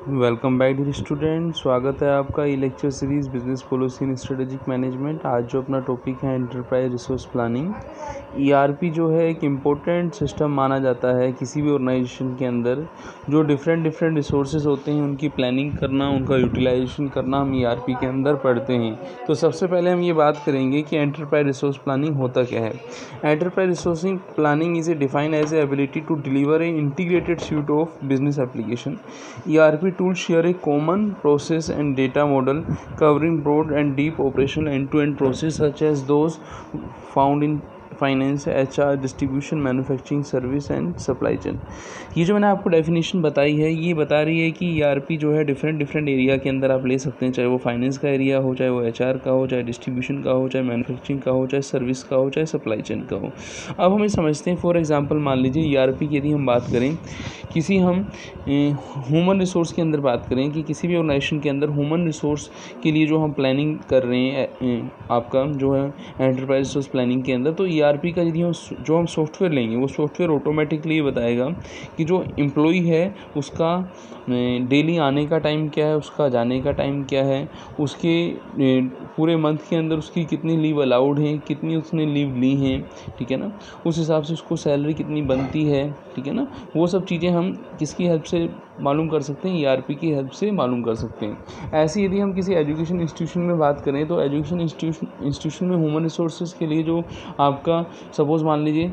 Welcome back dear student. स्वागत है आपका e lecture series business policy in strategic management. आज जो अपना टॉपिक है एंटरप्राइज रिसोर्स प्लानिंग। ईआरपी जो है एक इम्पोर्टेंट सिस्टम माना जाता है किसी भी ऑर्गेनाइजेशन के अंदर। जो डिफरेंट रिसोर्सेज होते हैं उनकी प्लानिंग करना, उनका यूटिलाइजेशन करना हम ईआरपी के अंदर पढ़ते हैं। तो सबसे पहले हम ये बात करेंगे कि एंटरप्राइज रिसोर्स प्लानिंग होता क्या है। Enterprise resourcing planning is a defined as a ability to deliver a integrated suite of business application. ERP tools share a common process and data model covering broad and deep operational end-to-end process such as those found in finance, HR, distribution, manufacturing, service and supply chain. ये जो मैंने आपको definition बताई है ये बता रही है कि ERP जो है डिफरेंट एरिया के अंदर आप ले सकते हैं, चाहे वो फाइनेंस का एरिया हो, चाहे वो HR का हो, चाहे डिस्ट्रीब्यूशन का हो, चाहे मैन्युफैक्चरिंग का हो, चाहे सर्विस का हो, चाहे सप्लाई चेन का हो। अब हम ये समझते हैं, फॉर एग्जाम्पल मान लीजिए ERP की यदि हम बात करें, किसी हम ह्यूमन रिसोर्स के अंदर बात करें कि किसी भी ऑर्गेनाइजेशन के अंदर ह्यूमन रिसोर्स के लिए जो हम प्लानिंग कर रहे हैं आपका जो है एंटरप्राइज रिसोर्स प्लानिंग के अंदर, तो ERP का यदि हम सॉफ्टवेयर लेंगे वो सॉफ्टवेयर ऑटोमेटिकली ये बताएगा कि जो एम्प्लॉई है उसका डेली आने का टाइम क्या है, उसका जाने का टाइम क्या है, उसके पूरे मंथ के अंदर उसकी कितनी लीव अलाउड हैं, कितनी उसने लीव ली हैं, ठीक है ना, उस हिसाब से उसको सैलरी कितनी बनती है, ठीक है ना। वो सब चीज़ें हम किसकी हेल्प से मालूम कर सकते हैं, ERP की हेल्प से मालूम कर सकते हैं। ऐसे यदि हम किसी एजुकेशन इंस्टीट्यूशन में बात करें तो एजुकेशन इंस्टीट्यूशन में ह्यूमन रिसोर्सेज के लिए जो आपका सपोज़ मान लीजिए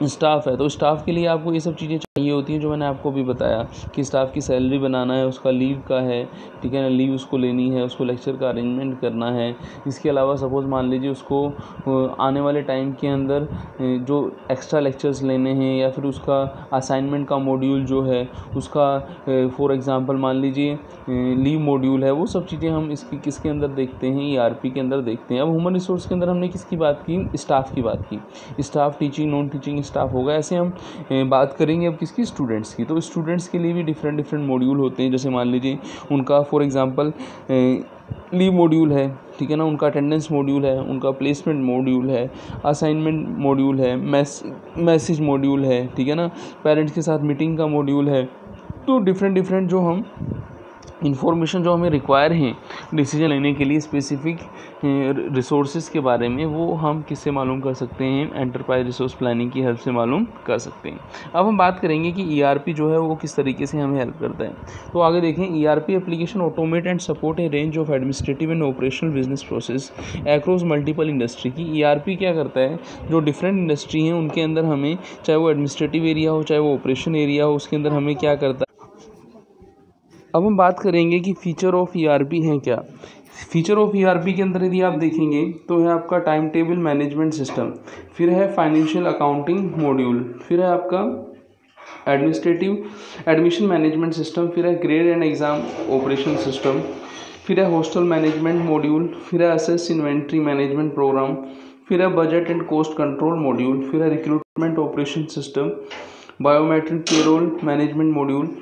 स्टाफ है, तो स्टाफ के लिए आपको ये सब चीज़ें चाहिए होती हैं जो मैंने आपको भी बताया कि स्टाफ की सैलरी बनाना है, उसका लीव का है, ठीक है ना, लीव उसको लेनी है, उसको लेक्चर का अरेंजमेंट करना है। इसके अलावा सपोज़ मान लीजिए उसको आने वाले टाइम के अंदर जो एक्स्ट्रा लेक्चर्स लेने हैं या फिर उसका असाइनमेंट का मॉड्यूल जो है उसका फॉर एग्ज़ाम्पल मान लीजिए लीव मॉड्यूल है, वो सब चीज़ें हम किसके अंदर देखते हैं, ERP के अंदर देखते हैं। अब ह्यूमन रिसोर्स के अंदर हमने किसकी बात की, स्टाफ की बात की। Staff teaching non teaching staff होगा। ऐसे हम बात करेंगे अब किसकी, स्टूडेंट्स की। तो स्टूडेंट्स के लिए भी डिफरेंट मॉड्यूल होते हैं। जैसे मान लीजिए उनका फॉर एग्जांपल लीव मॉड्यूल है, ठीक है ना, उनका अटेंडेंस मॉड्यूल है, उनका प्लेसमेंट मॉड्यूल है, असाइनमेंट मॉड्यूल है, मैसेज मॉड्यूल है, ठीक है ना, पेरेंट्स के साथ मीटिंग का मॉड्यूल है। तो डिफरेंट जो हम इन्फॉर्मेशन जो हमें रिक्वायर हैं डिसीजन लेने के लिए स्पेसिफिक रिसोर्सेज के बारे में, वो हम किससे मालूम कर सकते हैं, एंटरप्राइज रिसोर्स प्लानिंग की हेल्प से मालूम कर सकते हैं। अब हम बात करेंगे कि ERP जो है वो किस तरीके से हमें हेल्प करता है। तो आगे देखें, ERP application automate and support A range of administrative and operational business process across multiple industry. की ERP क्या करता है, जो डिफरेंट इंडस्ट्री हैं उनके अंदर हमें, चाहे वो एडमिनिस्ट्रेटिव एरिया हो चाहे वो ऑपरेशन एरिया हो, उसके अंदर हमें क्या करता है। अब हम बात करेंगे कि फीचर ऑफ ERP हैं क्या। फीचर ऑफ ERP के अंदर यदि आप देखेंगे तो है आपका टाइम टेबल मैनेजमेंट सिस्टम, फिर है फाइनेंशियल अकाउंटिंग मॉड्यूल, फिर है आपका एडमिनिस्ट्रेटिव एडमिशन मैनेजमेंट सिस्टम, फिर है grade and exam operation system, फिर है हॉस्टल मैनेजमेंट मॉड्यूल, फिर है असेस इन्वेंट्री मैनेजमेंट प्रोग्राम, फिर है budget and cost control module, फिर है recruitment operation system, biometric payroll management module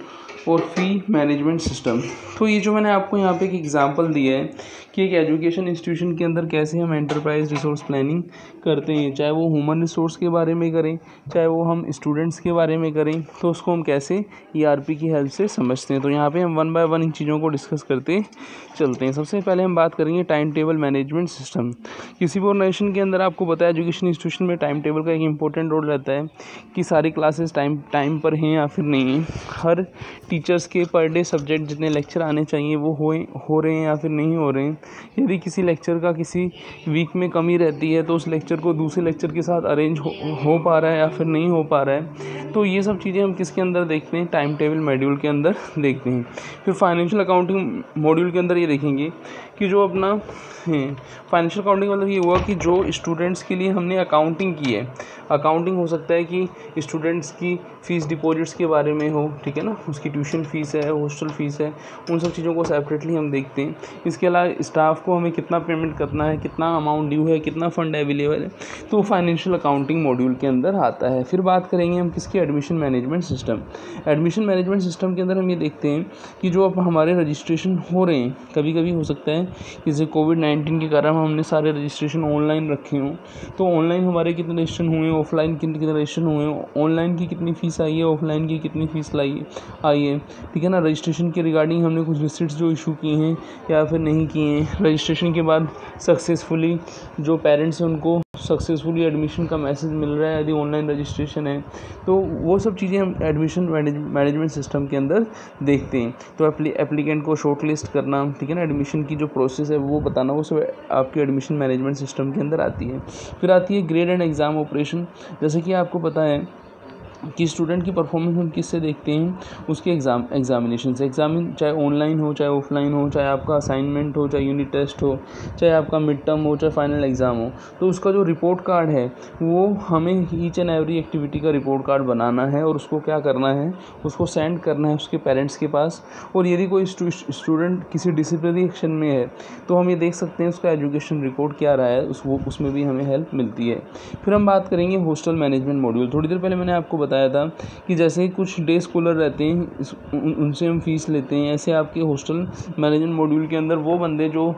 और फी मैनेजमेंट सिस्टम। तो ये जो मैंने आपको यहाँ पे एक एग्जांपल दिया है कि एक एजुकेशन इंस्टीट्यूशन के अंदर कैसे हम एंटरप्राइज रिसोर्स प्लानिंग करते हैं, चाहे वो ह्यूमन रिसोर्स के बारे में करें, चाहे वो हम स्टूडेंट्स के बारे में करें, तो उसको हम कैसे ERP की हेल्प से समझते हैं। तो यहाँ पे हम 1 बाय 1 इन चीज़ों को डिस्कस करते चलते हैं। सबसे पहले हम बात करेंगे टाइम टेबल मैनेजमेंट सिस्टम। किसी भी ऑर्गेनाइजेशन के अंदर आपको पता है एजुकेशन इंस्टीट्यूशन में टाइम टेबल का एक इंपॉर्टेंट रोल रहता है कि सारी क्लासेस टाइम पर हैं या फिर नहीं हैं, हर टीचर्स के पर डे सब्जेक्ट जितने लेक्चर आने चाहिए वो हो रहे हैं या फिर नहीं हो रहे हैं। यदि किसी लेक्चर का किसी वीक में कमी रहती है तो उस लेक्चर को दूसरे लेक्चर के साथ अरेंज हो पा रहा है या फिर नहीं हो पा रहा है। तो ये सब चीज़ें हम किसके अंदर देखते हैं, टाइम टेबल मॉड्यूल के अंदर देखते हैं। फिर फाइनेंशियल अकाउंटिंग मॉड्यूल के अंदर ये देखेंगे कि जो अपना फाइनेंशियल अकाउंटिंग मतलब ये हुआ कि जो स्टूडेंट्स के लिए हमने अकाउंटिंग की है, अकाउंटिंग हो सकता है कि स्टूडेंट्स की फ़ीस डिपॉजिट्स के बारे में हो, ठीक है ना, उसकी ट्यूशन फ़ीस है, हॉस्टल फ़ीस है, उन सब चीज़ों को सेपरेटली हम देखते हैं। इसके अलावा स्टाफ को हमें कितना पेमेंट करना है, कितना अमाउंट ड्यू है, कितना फ़ंड अवेलेबल है, तो फाइनेंशियल अकाउंटिंग मॉड्यूल के अंदर आता है। फिर बात करेंगे हम किसकी, admission management system. Admission management system के अंदर हम ये देखते हैं कि जो अब हमारे रजिस्ट्रेशन हो रहे हैं, कभी कभी हो सकता है जैसे कोविड-19 के कारण हमने सारे रजिस्ट्रेशन ऑनलाइन रखे हों, तो ऑनलाइन हमारे कितने रजिस्ट्रेशन हुए, ऑफलाइन कितने रजिस्ट्रेशन हुए, ऑनलाइन की कितनी फ़ीस आई है, ऑफलाइन की कितनी फ़ीस आई है, ठीक है ना। रजिस्ट्रेशन के रिगार्डिंग हमने कुछ रिसिट्स जो इशू किए हैं या फिर नहीं किए हैं। रजिस्ट्रेशन के बाद सक्सेसफुली जो पेरेंट्स हैं उनको सक्सेसफुली एडमिशन का मैसेज मिल रहा है यदि ऑनलाइन रजिस्ट्रेशन है, तो वो सब चीज़ें हम एडमिशन मैनेजमेंट सिस्टम के अंदर देखते हैं। तो एप्लीकेंट को शॉर्ट लिस्ट करना, ठीक है ना, एडमिशन की जो प्रोसेस है वो बताना, वो सब आपके एडमिशन मैनेजमेंट सिस्टम के अंदर आती है। फिर आती है ग्रेड एंड एग्ज़ाम ऑपरेशन। जैसे कि आपको पता है कि स्टूडेंट की परफॉर्मेंस हम किससे देखते हैं, उसके एग्जामिनेशन से। चाहे ऑनलाइन हो, चाहे ऑफलाइन हो, चाहे आपका असाइनमेंट हो, चाहे यूनिट टेस्ट हो, चाहे आपका मिड टर्म हो, चाहे फाइनल एग्ज़ाम हो, तो उसका जो रिपोर्ट कार्ड है वो हमें ईच एंड एवरी एक्टिविटी का रिपोर्ट कार्ड बनाना है और उसको क्या करना है, उसको सेंड करना है उसके पेरेंट्स के पास। और यदि कोई स्टूडेंट किसी डिसिप्लिनरी एक्शन में है तो हम ये देख सकते हैं उसका एजुकेशन रिकॉर्ड क्या रहा है, उसमें भी हमें हेल्प मिलती है। फिर हम बात करेंगे हॉस्टल मैनेजमेंट मॉड्यूल। थोड़ी देर पहले मैंने आपको बताया था कि जैसे कुछ डे स्कॉलर रहते हैं उनसे हम फीस लेते हैं, ऐसे आपके हॉस्टल मैनेजमेंट मॉड्यूल के अंदर वो बंदे जो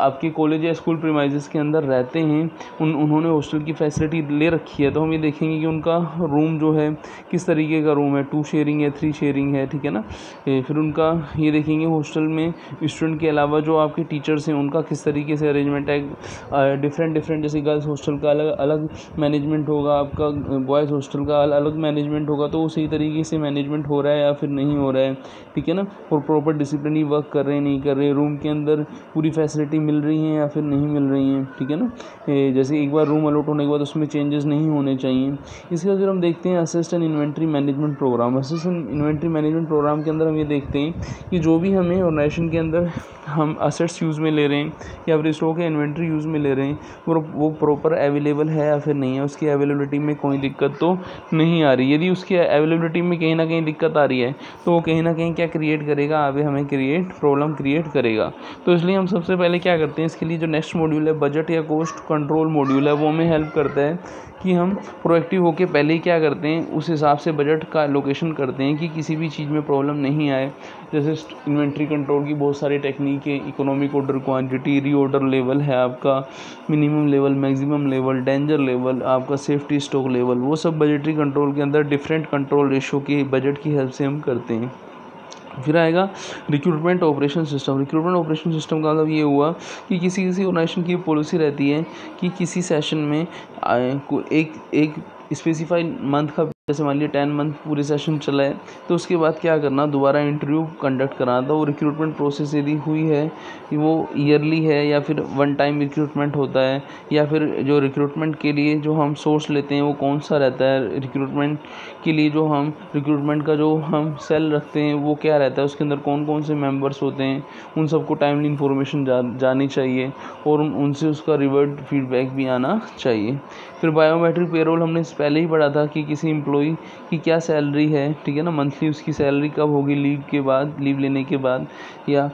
आपके कॉलेज या स्कूल प्रीमाइसेस के अंदर रहते हैं उन्होंने हॉस्टल की फैसिलिटी ले रखी है, तो हम ये देखेंगे कि उनका रूम जो है किस तरीके का रूम है, 2 शेयरिंग है, 3 शेयरिंग है, ठीक है ना। फिर उनका ये देखेंगे हॉस्टल में स्टूडेंट के अलावा जो आपके टीचर्स हैं उनका किस तरीके से अरेंजमेंट है। डिफरेंट जैसे गर्ल्स हॉस्टल का अलग मैनेजमेंट होगा, आपका बॉयज़ हॉस्टल का अलग मैनेजमेंट होगा, तो सही तरीके से मैनेजमेंट हो रहा है या फिर नहीं हो रहा है, ठीक है ना। और प्रॉपर डिसिप्लिनरी वर्क कर रहे हैं नहीं कर रहे, रूम के अंदर पूरी फैसिलिटी मिल रही हैं या फिर नहीं मिल रही हैं, ठीक है ना। जैसे एक बार रूम अलॉट होने के बाद उसमें चेंजेस नहीं होने चाहिए। इसके बाद फिर हम देखते हैं assistant inventory management program. Assistant inventory management program के अंदर हम ये देखते हैं कि जो भी हमें ऑर्गेनाइजेशन के अंदर हम असेट्स यूज़ में ले रहे हैं या फिर स्टॉक या इन्वेंट्री यूज़ में ले रहे हैं वो प्रॉपर अवेलेबल है या फिर नहीं है, उसकी अवेलेबिलिटी में कोई दिक्कत तो नहीं आ रही। यदि उसकी अवेलेबिलिटी में कहीं ना कहीं दिक्कत आ रही है तो वो कहीं ना कहीं क्या क्रिएट करेगा, आगे हमें प्रॉब्लम क्रिएट करेगा। तो इसलिए हम सबसे पहले क्या करते हैं, इसके लिए जो नेक्स्ट मॉड्यूल है बजट या कॉस्ट कंट्रोल मॉड्यूल है, वो हमें हेल्प करता है कि हम प्रोएक्टिव होकर पहले ही क्या करते हैं, उस हिसाब से बजट का एलोकेशन करते हैं कि किसी भी चीज़ में प्रॉब्लम नहीं आए। जैसे इन्वेंट्री कंट्रोल की बहुत सारी टेक्निक है, economic order quantity, reorder level है आपका, minimum level, maximum level, danger level, आपका सेफ्टी स्टॉक लेवल, वो सब बजटरी कंट्रोल के अंदर डिफरेंट कंट्रोल रेशो की बजट की हेल्प से हम करते हैं। फिर आएगा recruitment operation system. Recruitment operation system का मतलब ये हुआ कि किसी ऑर्गेनाइजेशन की पॉलिसी रहती है कि किसी सेशन में एक स्पेसिफाइड मंथ का, जैसे मान लीजिए 10 मंथ पूरे सेशन चला है, तो उसके बाद क्या करना, दोबारा इंटरव्यू कंडक्ट कराना था। वो रिक्रूटमेंट प्रोसेस यदि हुई है कि वो ईयरली है या फिर वन टाइम रिक्रूटमेंट होता है, या फिर जो रिक्रूटमेंट के लिए जो हम सोर्स लेते हैं वो कौन सा रहता है, रिक्रूटमेंट के लिए जो हम रिक्रूटमेंट का जो हम सेल रखते हैं वो क्या रहता है, उसके अंदर कौन कौन से मेंबर्स होते हैं, उन सबको टाइमली इन्फॉर्मेशन जानी चाहिए और उनसे उसका रिवर्ट फीडबैक भी आना चाहिए। फिर बायोमेट्रिक पेरोल हमने पहले ही पढ़ा था कि किसी एम्प्लॉई की क्या सैलरी है, ठीक है ना, मंथली उसकी सैलरी कब होगी, लीव लेने के बाद या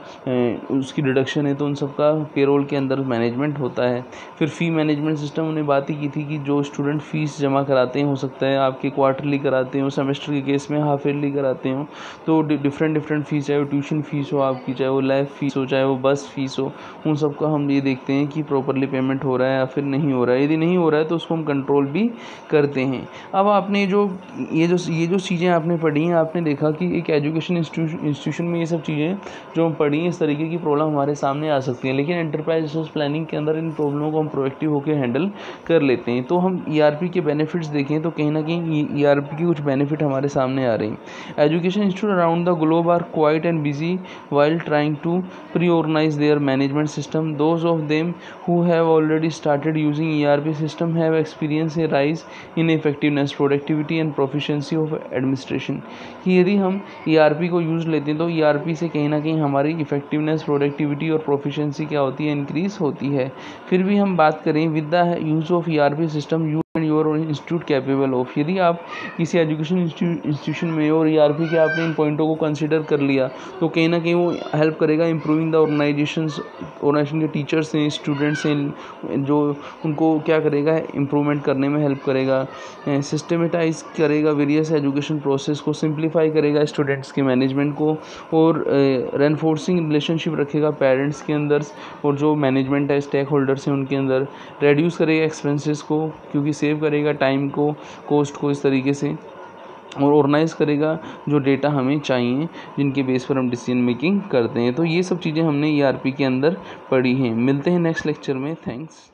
उसकी डिडक्शन है, तो उन सब का पेरोल के अंदर मैनेजमेंट होता है। फिर फ़ी मैनेजमेंट सिस्टम हमने बात ही की थी कि जो स्टूडेंट फ़ीस जमा कराते हैं, हो सकता है आपके क्वार्टरली कराते हो, सेमेस्टर के केस में हाफ ईयरली कराते हो, तो डिफरेंट फ़ीस, चाहे वो ट्यूशन फ़ीस हो आपकी, चाहे वो लैब फ़ीस हो, चाहे वो बस फ़ीस हो, उन सब का हम ये देखते हैं कि प्रॉपरली पेमेंट हो रहा है या फिर नहीं हो रहा है। यदि नहीं हो रहा है तो उसको हम कंट्रोल भी करते हैं। अब आपने ये जो चीज़ें आपने पढ़ी हैं, आपने देखा कि एक एजुकेशन इंस्टीट्यूशन में ये सब चीज़ें जो हम पढ़ी हैं, इस तरीके की प्रॉब्लम हमारे सामने आ सकती हैं, लेकिन एंटरप्राइज रिसोर्स प्लानिंग के अंदर इन प्रॉब्लमों को हम प्रोएक्टिव होकर हैंडल कर लेते हैं। तो हम ईआरपी के बेनिफिट्स देखें तो कहीं ना कहीं ईआरपी की कुछ बेनिफिट हमारे सामने आ रही हैं। Education institute around the globe are quite and busy while trying to pre-organize their management system. Those of them who have already started using ERP system have experienced a rise in effectiveness, productivity and proficiency of administration. कि यदि हम ERP को use लेते हैं तो ERP से कहीं ना कहीं हमारी इफेक्टिवनेस, प्रोडक्टिविटी और प्रोफिशेंसी क्या होती है, इंक्रीज होती है। फिर भी हम बात करें with the use of ERP system your institute capable of. यदि आप किसी एजुकेशन इंस्टीट्यूशन में और ERP के आपने इन पॉइंटों को कंसिडर कर लिया तो कहीं ना कहीं वो हेल्प करेगा इम्प्रूविंग द ऑर्गेनाइजेशन के टीचर्स हैं, स्टूडेंट्स हैं, जो उनको क्या करेगा इम्प्रूवमेंट करने में हेल्प करेगा, सिस्टमेटाइज करेगा वेरियस एजुकेशन प्रोसेस को, सिंप्लीफाई करेगा स्टूडेंट्स के मैनेजमेंट को, और रेनफोर्सिंग रिलेशनशिप रखेगा पेरेंट्स के अंदर और जो मैनेजमेंट है स्टेक होल्डर्स हैं उनके अंदर, रेड्यूस करेगा एक्सपेंसेस को क्योंकि सेव करेगा टाइम को, कॉस्ट को इस तरीके से, और ऑर्गेनाइज करेगा जो डेटा हमें चाहिए जिनके बेस पर हम डिसीजन मेकिंग करते हैं। तो ये सब चीज़ें हमने ERP के अंदर पढ़ी हैं। मिलते हैं नेक्स्ट लेक्चर में। थैंक्स।